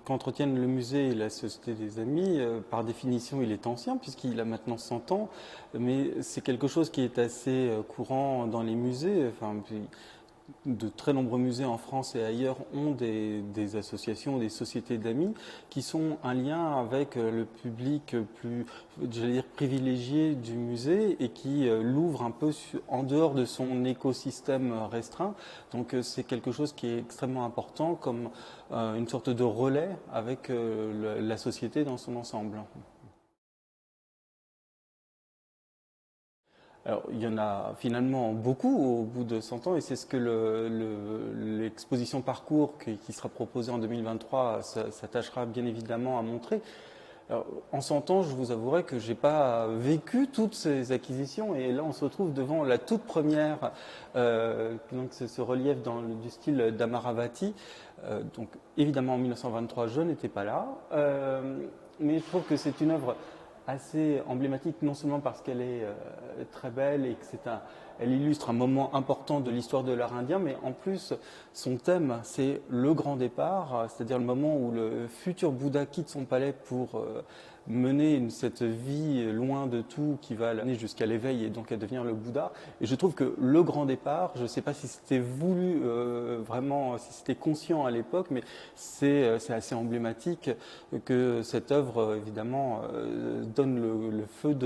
qu'entretiennent le musée et la Société des Amis, par définition, il est ancien puisqu'il a maintenant 100 ans, mais c'est quelque chose qui est assez courant dans les musées. Enfin, de très nombreux musées en France et ailleurs ont des associations, des sociétés d'amis qui sont un lien avec le public plus, j'allais dire, privilégié du musée et qui l'ouvrent un peu en dehors de son écosystème restreint. Donc c'est quelque chose qui est extrêmement important comme une sorte de relais avec la société dans son ensemble. Alors, il y en a finalement beaucoup au bout de 100 ans et c'est ce que l'exposition Parcours qui sera proposée en 2023 s'attachera bien évidemment à montrer. Alors, en 100 ans, je vous avouerai que j'ai pas vécu toutes ces acquisitions et là on se retrouve devant la toute première, donc c'est ce relief du style d'Amaravati. Donc évidemment en 1923 je n'étais pas là, mais je trouve que c'est une œuvre assez emblématique, non seulement parce qu'elle est très belle et que elle illustre un moment important de l'histoire de l'art indien, mais en plus, son thème, c'est le grand départ, c'est-à-dire le moment où le futur Bouddha quitte son palais pour mener cette vie loin de tout qui va l'amener jusqu'à l'éveil et donc à devenir le Bouddha. Et je trouve que le grand départ, je ne sais pas si c'était voulu vraiment, si c'était conscient à l'époque, mais c'est assez emblématique que cette œuvre, évidemment, donne le feu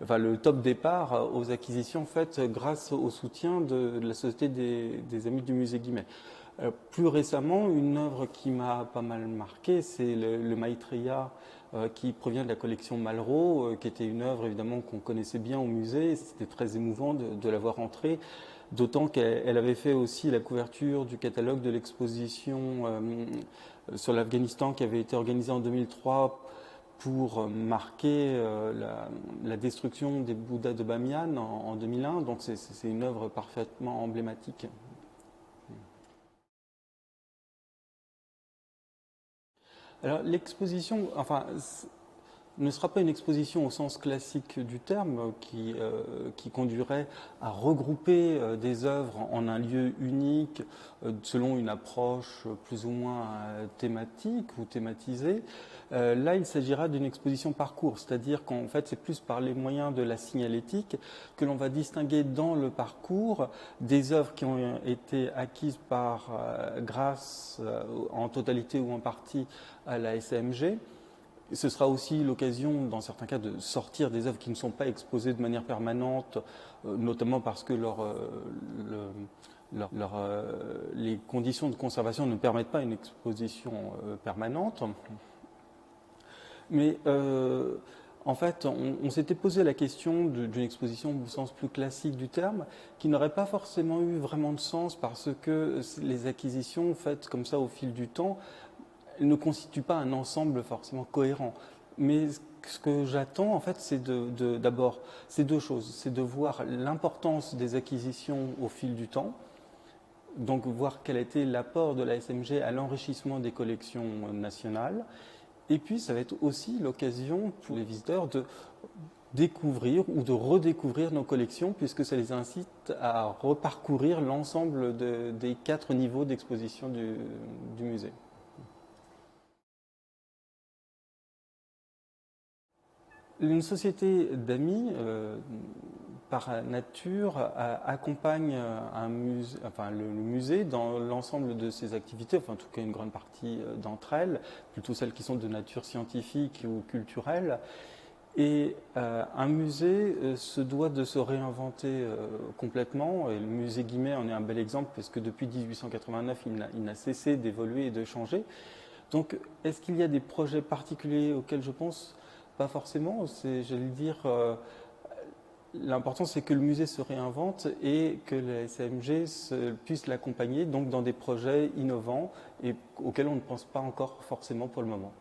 enfin, le top départ aux acquisitions faites grâce au soutien de la Société des Amis du Musée Guimet. Plus récemment, une œuvre qui m'a pas mal marqué, c'est le Maitreya qui provient de la collection Malraux, qui était une œuvre évidemment qu'on connaissait bien au musée. C'était très émouvant de la voir entrer, d'autant qu'elle avait fait aussi la couverture du catalogue de l'exposition sur l'Afghanistan qui avait été organisée en 2003 pour marquer la destruction des Bouddhas de Bamiyan en 2001. Donc c'est une œuvre parfaitement emblématique. Alors l'exposition, enfin, ne sera pas une exposition au sens classique du terme qui conduirait à regrouper des œuvres en un lieu unique selon une approche plus ou moins thématique ou thématisée. Là, il s'agira d'une exposition parcours, c'est-à-dire qu'en fait, c'est plus par les moyens de la signalétique que l'on va distinguer dans le parcours des œuvres qui ont été acquises grâce en totalité ou en partie à la SAMG. Ce sera aussi l'occasion, dans certains cas, de sortir des œuvres qui ne sont pas exposées de manière permanente, notamment parce que les conditions de conservation ne permettent pas une exposition permanente. Mais en fait, on s'était posé la question d'une exposition au sens plus classique du terme, qui n'aurait pas forcément eu vraiment de sens parce que les acquisitions faites comme ça au fil du temps ne constitue pas un ensemble forcément cohérent. Mais ce que j'attends, en fait, c'est d'abord, c'est deux choses. C'est de voir l'importance des acquisitions au fil du temps, donc voir quel a été l'apport de la SMG à l'enrichissement des collections nationales. Et puis, ça va être aussi l'occasion pour les visiteurs de découvrir ou de redécouvrir nos collections, puisque ça les incite à reparcourir l'ensemble des 4 niveaux d'exposition du musée. Une société d'amis, par nature, accompagne le musée dans l'ensemble de ses activités, enfin en tout cas une grande partie d'entre elles, plutôt celles qui sont de nature scientifique ou culturelle. Et un musée se doit de se réinventer complètement, et le musée Guimet en est un bel exemple, parce que depuis 1889, il n'a cessé d'évoluer et de changer. Donc, est-ce qu'il y a des projets particuliers auxquels je pense? Pas forcément. J'allais dire, l'important c'est que le musée se réinvente et que la SAMG puisse l'accompagner donc dans des projets innovants et auxquels on ne pense pas encore forcément pour le moment.